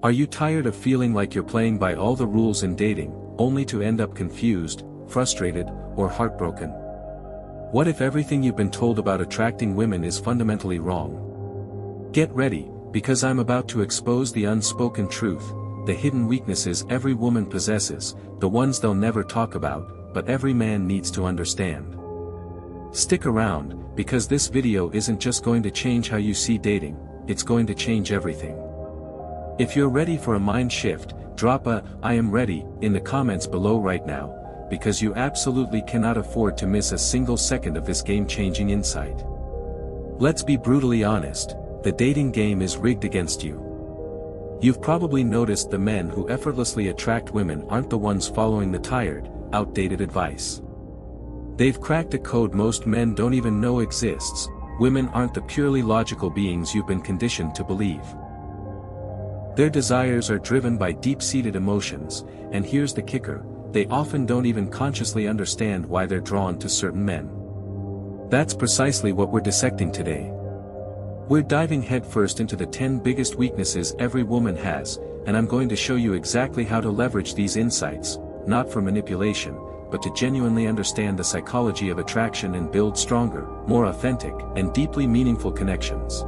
Are you tired of feeling like you're playing by all the rules in dating, only to end up confused, frustrated, or heartbroken? What if everything you've been told about attracting women is fundamentally wrong? Get ready, because I'm about to expose the unspoken truth, the hidden weaknesses every woman possesses, the ones they'll never talk about, but every man needs to understand. Stick around, because this video isn't just going to change how you see dating, it's going to change everything. If you're ready for a mind shift, drop a "I am ready" in the comments below right now, because you absolutely cannot afford to miss a single second of this game-changing insight. Let's be brutally honest, the dating game is rigged against you. You've probably noticed the men who effortlessly attract women aren't the ones following the tired, outdated advice. They've cracked a code most men don't even know exists: women aren't the purely logical beings you've been conditioned to believe. Their desires are driven by deep-seated emotions, and here's the kicker: they often don't even consciously understand why they're drawn to certain men. That's precisely what we're dissecting today. We're diving headfirst into the 10 biggest weaknesses every woman has, and I'm going to show you exactly how to leverage these insights, not for manipulation, but to genuinely understand the psychology of attraction and build stronger, more authentic, and deeply meaningful connections.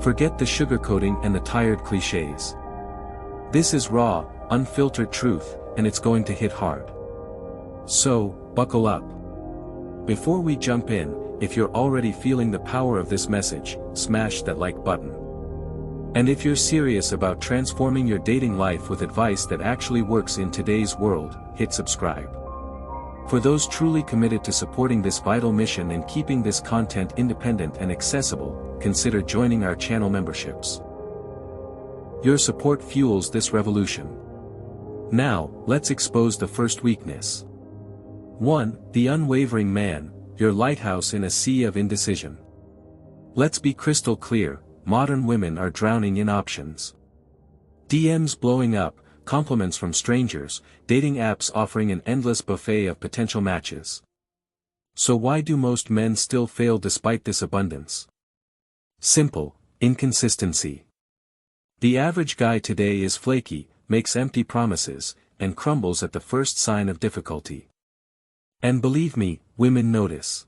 Forget the sugarcoating and the tired cliches. This is raw, unfiltered truth, and it's going to hit hard. So, buckle up. Before we jump in, if you're already feeling the power of this message, smash that like button. And if you're serious about transforming your dating life with advice that actually works in today's world, hit subscribe. For those truly committed to supporting this vital mission and keeping this content independent and accessible, consider joining our channel memberships. Your support fuels this revolution. Now, let's expose the first weakness. 1. The unwavering man, your lighthouse in a sea of indecision. Let's be crystal clear, modern women are drowning in options. DMs blowing up, compliments from strangers, dating apps offering an endless buffet of potential matches. So why do most men still fail despite this abundance? Simple: inconsistency. The average guy today is flaky, makes empty promises, and crumbles at the first sign of difficulty. And believe me, women notice.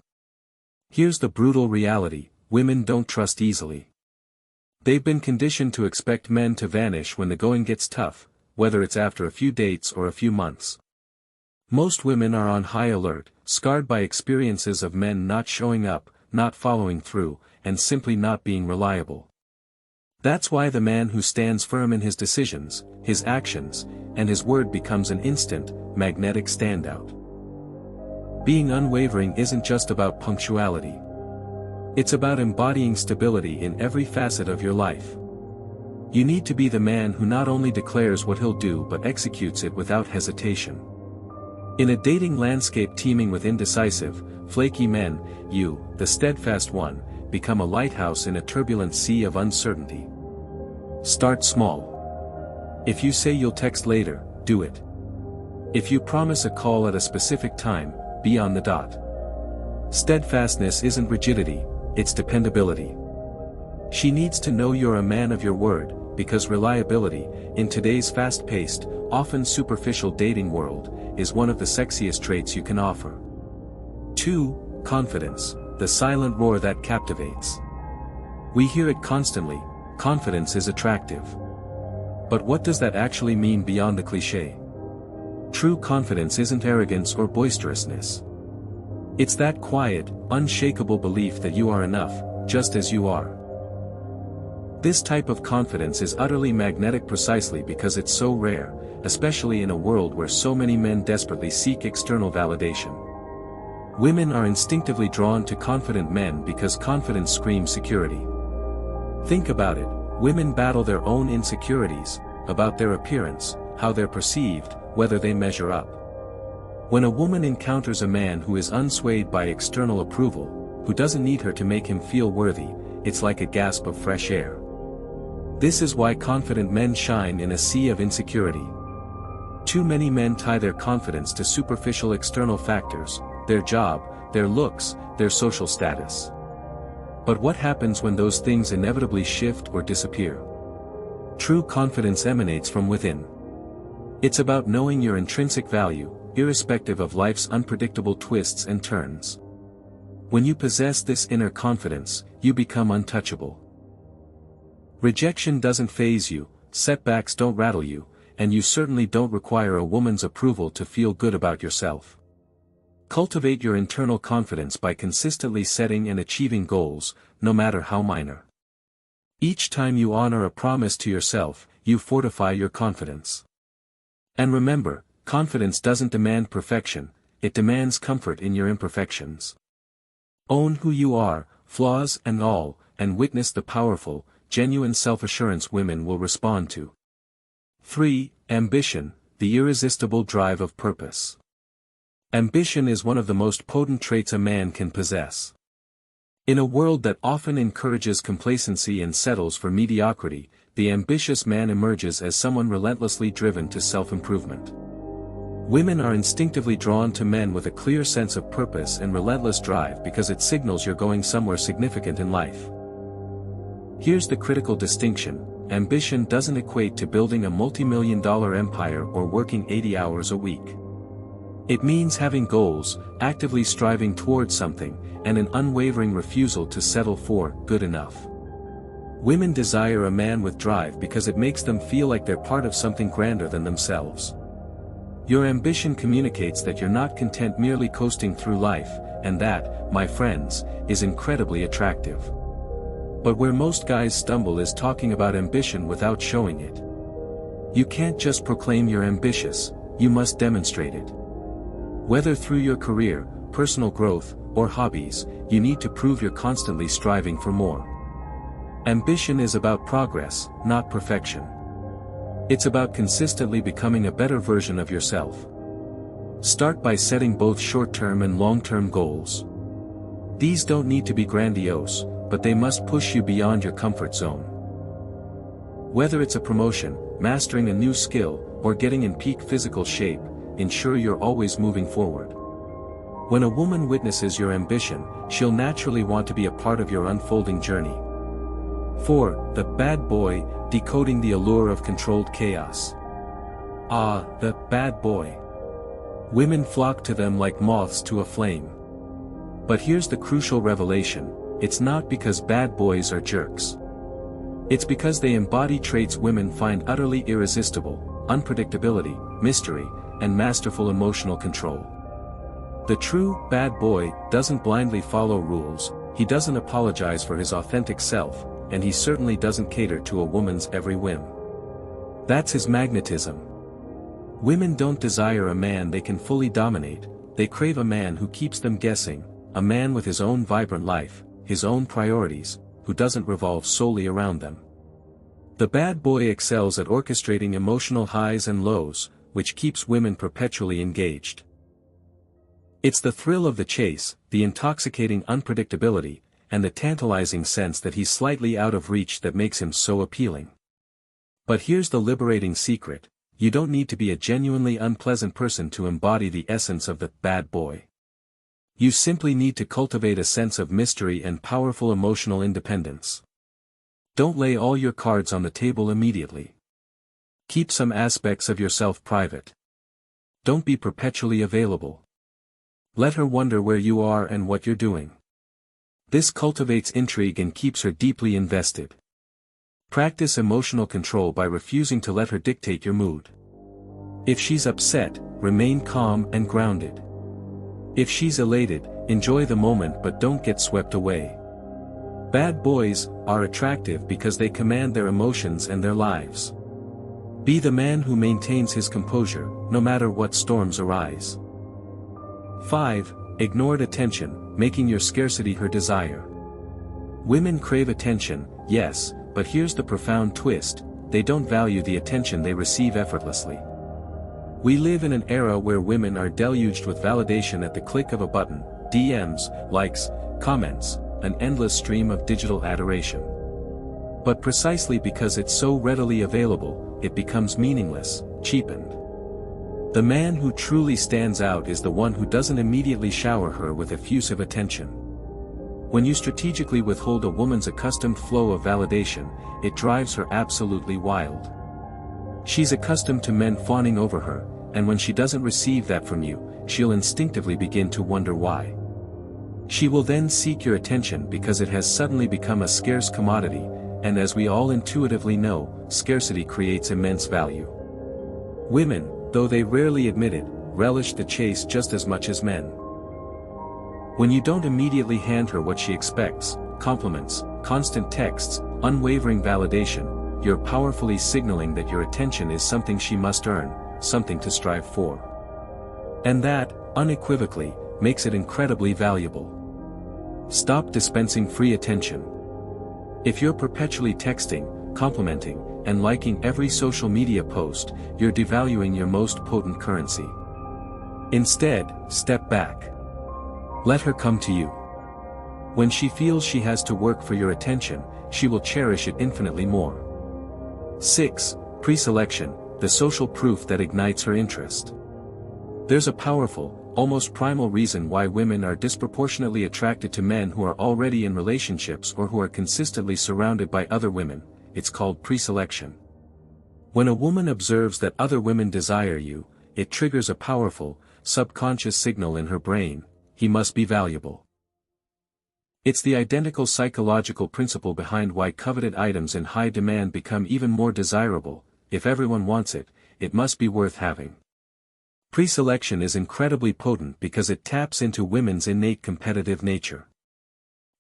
Here's the brutal reality: women don't trust easily. They've been conditioned to expect men to vanish when the going gets tough, whether it's after a few dates or a few months. Most women are on high alert, scarred by experiences of men not showing up, not following through, and simply not being reliable. That's why the man who stands firm in his decisions, his actions, and his word becomes an instant, magnetic standout. Being unwavering isn't just about punctuality. It's about embodying stability in every facet of your life. You need to be the man who not only declares what he'll do but executes it without hesitation. In a dating landscape teeming with indecisive, flaky men, you, the steadfast one, become a lighthouse in a turbulent sea of uncertainty. Start small. If you say you'll text later, do it. If you promise a call at a specific time, be on the dot. Steadfastness isn't rigidity, it's dependability. She needs to know you're a man of your word, because reliability, in today's fast-paced, often superficial dating world, is one of the sexiest traits you can offer. 2. Confidence, the silent roar that captivates. We hear it constantly: confidence is attractive. But what does that actually mean beyond the cliché? True confidence isn't arrogance or boisterousness. It's that quiet, unshakable belief that you are enough, just as you are. This type of confidence is utterly magnetic precisely because it's so rare, especially in a world where so many men desperately seek external validation. Women are instinctively drawn to confident men because confidence screams security. Think about it: women battle their own insecurities, about their appearance, how they're perceived, whether they measure up. When a woman encounters a man who is unswayed by external approval, who doesn't need her to make him feel worthy, it's like a gasp of fresh air. This is why confident men shine in a sea of insecurity. Too many men tie their confidence to superficial external factors: their job, their looks, their social status. But what happens when those things inevitably shift or disappear? True confidence emanates from within. It's about knowing your intrinsic value, irrespective of life's unpredictable twists and turns. When you possess this inner confidence, you become untouchable. Rejection doesn't faze you, setbacks don't rattle you, and you certainly don't require a woman's approval to feel good about yourself. Cultivate your internal confidence by consistently setting and achieving goals, no matter how minor. Each time you honor a promise to yourself, you fortify your confidence. And remember, confidence doesn't demand perfection, it demands comfort in your imperfections. Own who you are, flaws and all, and witness the powerful, genuine self-assurance women will respond to. 3. Ambition, the irresistible drive of purpose. Ambition is one of the most potent traits a man can possess. In a world that often encourages complacency and settles for mediocrity, the ambitious man emerges as someone relentlessly driven to self-improvement. Women are instinctively drawn to men with a clear sense of purpose and relentless drive because it signals you're going somewhere significant in life. Here's the critical distinction: ambition doesn't equate to building a multi-million-dollar empire or working 80 hours a week. It means having goals, actively striving towards something, and an unwavering refusal to settle for good enough. Women desire a man with drive because it makes them feel like they're part of something grander than themselves. Your ambition communicates that you're not content merely coasting through life, and that, my friends, is incredibly attractive. But where most guys stumble is talking about ambition without showing it. You can't just proclaim you're ambitious, you must demonstrate it. Whether through your career, personal growth, or hobbies, you need to prove you're constantly striving for more. Ambition is about progress, not perfection. It's about consistently becoming a better version of yourself. Start by setting both short-term and long-term goals. These don't need to be grandiose, but they must push you beyond your comfort zone. Whether it's a promotion, mastering a new skill, or getting in peak physical shape, ensure you're always moving forward. When a woman witnesses your ambition, she'll naturally want to be a part of your unfolding journey. 4. The bad boy, decoding the allure of controlled chaos. Ah, the bad boy. Women flock to them like moths to a flame. But here's the crucial revelation: it's not because bad boys are jerks. It's because they embody traits women find utterly irresistible: unpredictability, mystery, and masterful emotional control. The true bad boy doesn't blindly follow rules, he doesn't apologize for his authentic self, and he certainly doesn't cater to a woman's every whim. That's his magnetism. Women don't desire a man they can fully dominate, they crave a man who keeps them guessing, a man with his own vibrant life, his own priorities, who doesn't revolve solely around them. The bad boy excels at orchestrating emotional highs and lows, which keeps women perpetually engaged. It's the thrill of the chase, the intoxicating unpredictability, and the tantalizing sense that he's slightly out of reach that makes him so appealing. But here's the liberating secret: you don't need to be a genuinely unpleasant person to embody the essence of the bad boy. You simply need to cultivate a sense of mystery and powerful emotional independence. Don't lay all your cards on the table immediately. Keep some aspects of yourself private. Don't be perpetually available. Let her wonder where you are and what you're doing. This cultivates intrigue and keeps her deeply invested. Practice emotional control by refusing to let her dictate your mood. If she's upset, remain calm and grounded. If she's elated, enjoy the moment but don't get swept away. Bad boys are attractive because they command their emotions and their lives. Be the man who maintains his composure, no matter what storms arise. 5. Ignored attention, making your scarcity her desire. Women crave attention, yes, but here's the profound twist: they don't value the attention they receive effortlessly. We live in an era where women are deluged with validation at the click of a button: DMs, likes, comments, an endless stream of digital adoration. But precisely because it's so readily available, it becomes meaningless, cheapened. The man who truly stands out is the one who doesn't immediately shower her with effusive attention. When you strategically withhold a woman's accustomed flow of validation, it drives her absolutely wild. She's accustomed to men fawning over her, and when she doesn't receive that from you, she'll instinctively begin to wonder why. She will then seek your attention because it has suddenly become a scarce commodity, and as we all intuitively know, scarcity creates immense value. Women, though they rarely admit it, relish the chase just as much as men. When you don't immediately hand her what she expects, compliments, constant texts, unwavering validation, you're powerfully signaling that your attention is something she must earn, something to strive for. And that, unequivocally, makes it incredibly valuable. Stop dispensing free attention. If you're perpetually texting, complimenting, and liking every social media post, you're devaluing your most potent currency. Instead, step back. Let her come to you. When she feels she has to work for your attention, she will cherish it infinitely more. 6. Pre-selection, the social proof that ignites her interest. There's a powerful, almost primal reason why women are disproportionately attracted to men who are already in relationships or who are consistently surrounded by other women. It's called pre-selection. When a woman observes that other women desire you, it triggers a powerful, subconscious signal in her brain: he must be valuable. It's the identical psychological principle behind why coveted items in high demand become even more desirable. If everyone wants it, it must be worth having. Pre-selection is incredibly potent because it taps into women's innate competitive nature.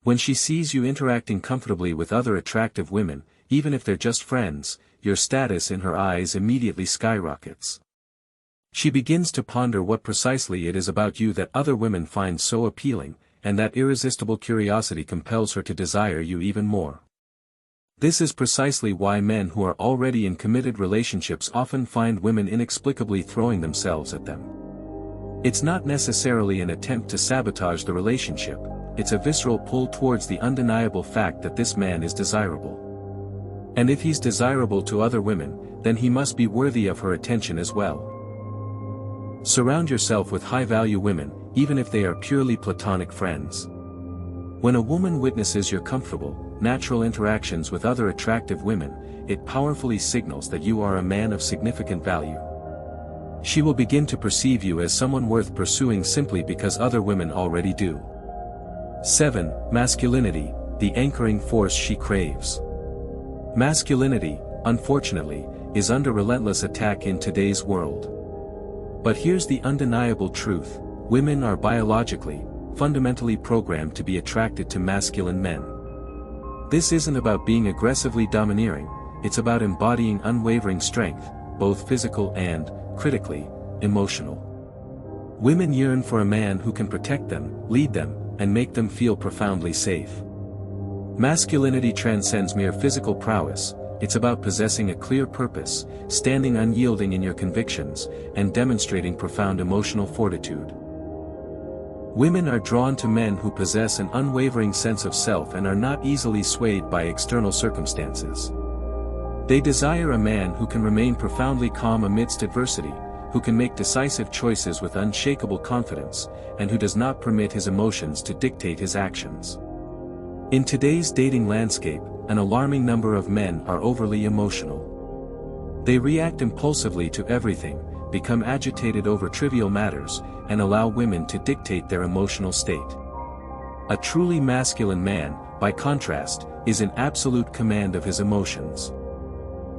When she sees you interacting comfortably with other attractive women, even if they're just friends, your status in her eyes immediately skyrockets. She begins to ponder what precisely it is about you that other women find so appealing, and that irresistible curiosity compels her to desire you even more. This is precisely why men who are already in committed relationships often find women inexplicably throwing themselves at them. It's not necessarily an attempt to sabotage the relationship, it's a visceral pull towards the undeniable fact that this man is desirable. And if he's desirable to other women, then he must be worthy of her attention as well. Surround yourself with high-value women, even if they are purely platonic friends. When a woman witnesses your comfortable, natural interactions with other attractive women, it powerfully signals that you are a man of significant value. She will begin to perceive you as someone worth pursuing simply because other women already do. 7. Masculinity, the anchoring force she craves. Masculinity, unfortunately, is under relentless attack in today's world. But here's the undeniable truth: women are biologically, fundamentally programmed to be attracted to masculine men. This isn't about being aggressively domineering, it's about embodying unwavering strength, both physical and, critically, emotional. Women yearn for a man who can protect them, lead them, and make them feel profoundly safe. Masculinity transcends mere physical prowess. It's about possessing a clear purpose, standing unyielding in your convictions, and demonstrating profound emotional fortitude. Women are drawn to men who possess an unwavering sense of self and are not easily swayed by external circumstances. They desire a man who can remain profoundly calm amidst adversity, who can make decisive choices with unshakable confidence, and who does not permit his emotions to dictate his actions. In today's dating landscape, an alarming number of men are overly emotional. They react impulsively to everything, become agitated over trivial matters, and allow women to dictate their emotional state. A truly masculine man, by contrast, is in absolute command of his emotions.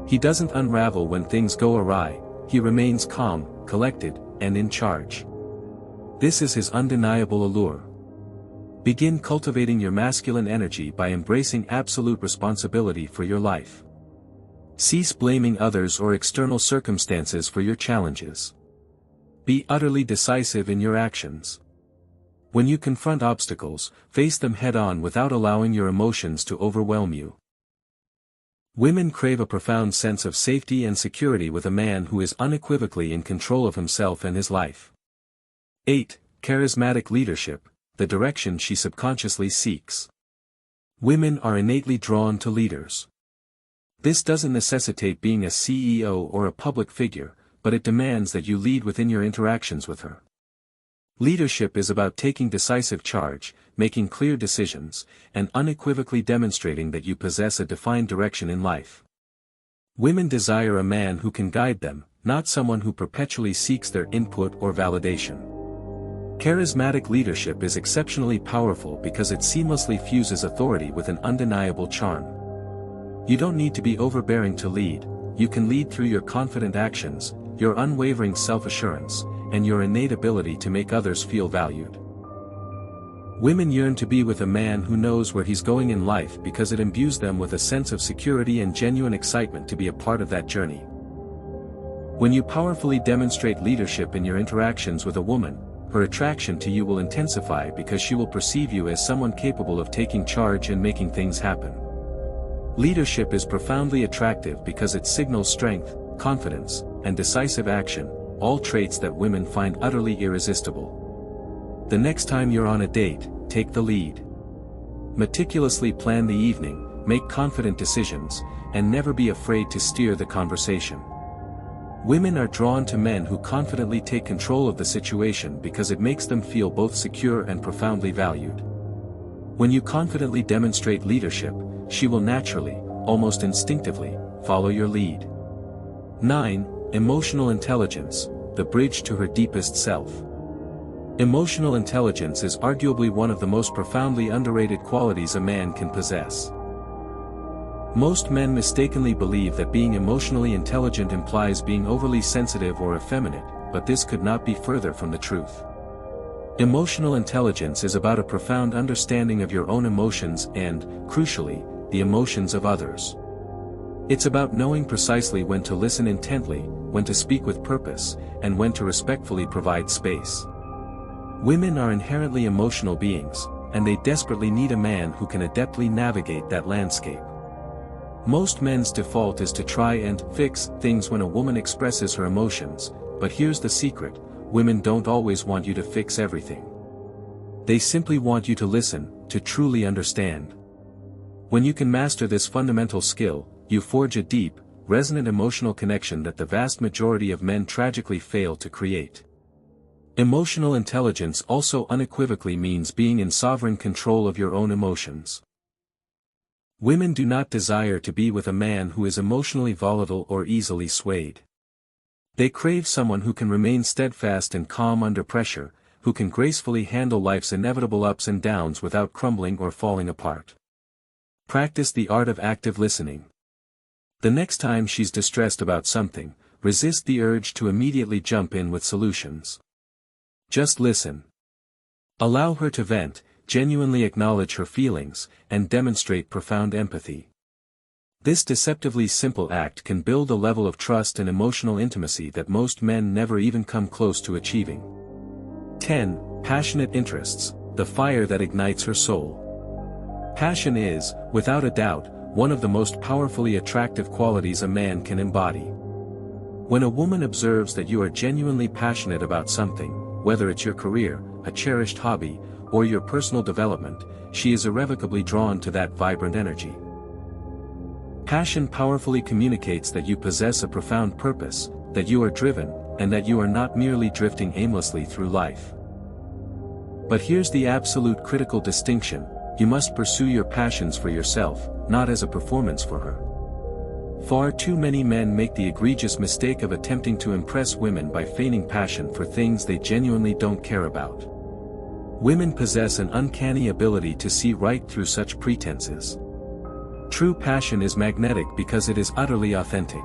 He doesn't unravel when things go awry, he remains calm, collected, and in charge. This is his undeniable allure. Begin cultivating your masculine energy by embracing absolute responsibility for your life. Cease blaming others or external circumstances for your challenges. Be utterly decisive in your actions. When you confront obstacles, face them head-on without allowing your emotions to overwhelm you. Women crave a profound sense of safety and security with a man who is unequivocally in control of himself and his life. 8. Charismatic leadership, the direction she subconsciously seeks. Women are innately drawn to leaders. This doesn't necessitate being a CEO or a public figure, but it demands that you lead within your interactions with her. Leadership is about taking decisive charge, making clear decisions, and unequivocally demonstrating that you possess a defined direction in life. Women desire a man who can guide them, not someone who perpetually seeks their input or validation. Charismatic leadership is exceptionally powerful because it seamlessly fuses authority with an undeniable charm. You don't need to be overbearing to lead, you can lead through your confident actions, your unwavering self-assurance, and your innate ability to make others feel valued. Women yearn to be with a man who knows where he's going in life because it imbues them with a sense of security and genuine excitement to be a part of that journey. When you powerfully demonstrate leadership in your interactions with a woman, her attraction to you will intensify because she will perceive you as someone capable of taking charge and making things happen. Leadership is profoundly attractive because it signals strength, confidence, and decisive action, all traits that women find utterly irresistible. The next time you're on a date, take the lead. Meticulously plan the evening, make confident decisions, and never be afraid to steer the conversation. Women are drawn to men who confidently take control of the situation because it makes them feel both secure and profoundly valued. When you confidently demonstrate leadership, she will naturally, almost instinctively, follow your lead. 9. Emotional intelligence, the bridge to her deepest self. Emotional intelligence is arguably one of the most profoundly underrated qualities a man can possess. Most men mistakenly believe that being emotionally intelligent implies being overly sensitive or effeminate, but this could not be further from the truth. Emotional intelligence is about a profound understanding of your own emotions and, crucially, the emotions of others. It's about knowing precisely when to listen intently, when to speak with purpose, and when to respectfully provide space. Women are inherently emotional beings, and they desperately need a man who can adeptly navigate that landscape. Most men's default is to try and fix things when a woman expresses her emotions, but here's the secret: women don't always want you to fix everything. They simply want you to listen, to truly understand. When you can master this fundamental skill, you forge a deep, resonant emotional connection that the vast majority of men tragically fail to create. Emotional intelligence also unequivocally means being in sovereign control of your own emotions. Women do not desire to be with a man who is emotionally volatile or easily swayed. They crave someone who can remain steadfast and calm under pressure, who can gracefully handle life's inevitable ups and downs without crumbling or falling apart. Practice the art of active listening. The next time she's distressed about something, resist the urge to immediately jump in with solutions. Just listen. Allow her to vent, genuinely acknowledge her feelings, and demonstrate profound empathy. This deceptively simple act can build a level of trust and emotional intimacy that most men never even come close to achieving. 10. Passionate interests, the fire that ignites her soul. Passion is, without a doubt, one of the most powerfully attractive qualities a man can embody. When a woman observes that you are genuinely passionate about something, whether it's your career, a cherished hobby, or your personal development, she is irrevocably drawn to that vibrant energy. Passion powerfully communicates that you possess a profound purpose, that you are driven, and that you are not merely drifting aimlessly through life. But here's the absolute critical distinction: you must pursue your passions for yourself, not as a performance for her. Far too many men make the egregious mistake of attempting to impress women by feigning passion for things they genuinely don't care about. Women possess an uncanny ability to see right through such pretenses. True passion is magnetic because it is utterly authentic.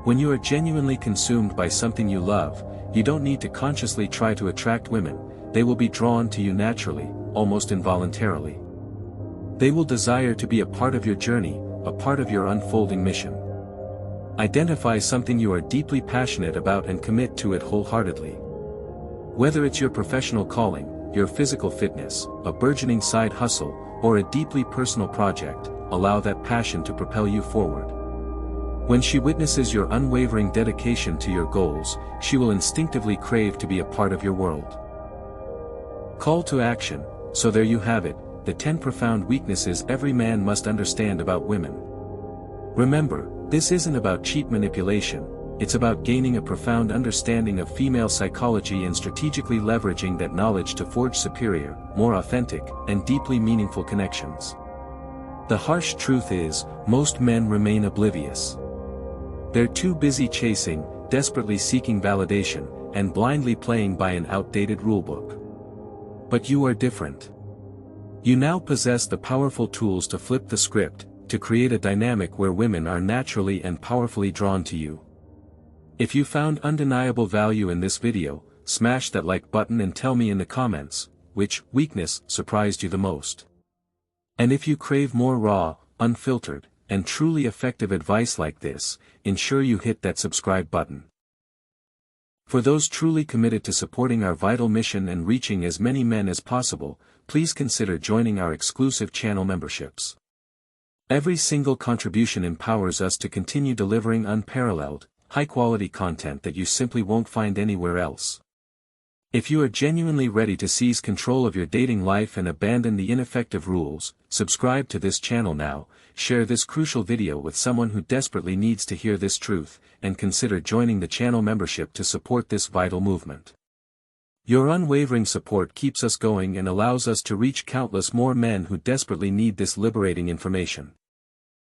When you are genuinely consumed by something you love, you don't need to consciously try to attract women; they will be drawn to you naturally, almost involuntarily. They will desire to be a part of your journey, a part of your unfolding mission. Identify something you are deeply passionate about and commit to it wholeheartedly. Whether it's your professional calling, your physical fitness, a burgeoning side hustle, or a deeply personal project, allow that passion to propel you forward. When she witnesses your unwavering dedication to your goals, she will instinctively crave to be a part of your world. Call to action. So there you have it, the 10 profound weaknesses every man must understand about women. Remember, this isn't about cheap manipulation, it's about gaining a profound understanding of female psychology and strategically leveraging that knowledge to forge superior, more authentic, and deeply meaningful connections. The harsh truth is, most men remain oblivious. They're too busy chasing, desperately seeking validation, and blindly playing by an outdated rulebook. But you are different. You now possess the powerful tools to flip the script, to create a dynamic where women are naturally and powerfully drawn to you. If you found undeniable value in this video, smash that like button and tell me in the comments, which weakness surprised you the most. And if you crave more raw, unfiltered, and truly effective advice like this, ensure you hit that subscribe button. For those truly committed to supporting our vital mission and reaching as many men as possible, please consider joining our exclusive channel memberships. Every single contribution empowers us to continue delivering unparalleled, high-quality content that you simply won't find anywhere else. If you are genuinely ready to seize control of your dating life and abandon the ineffective rules, subscribe to this channel now, share this crucial video with someone who desperately needs to hear this truth, and consider joining the channel membership to support this vital movement. Your unwavering support keeps us going and allows us to reach countless more men who desperately need this liberating information.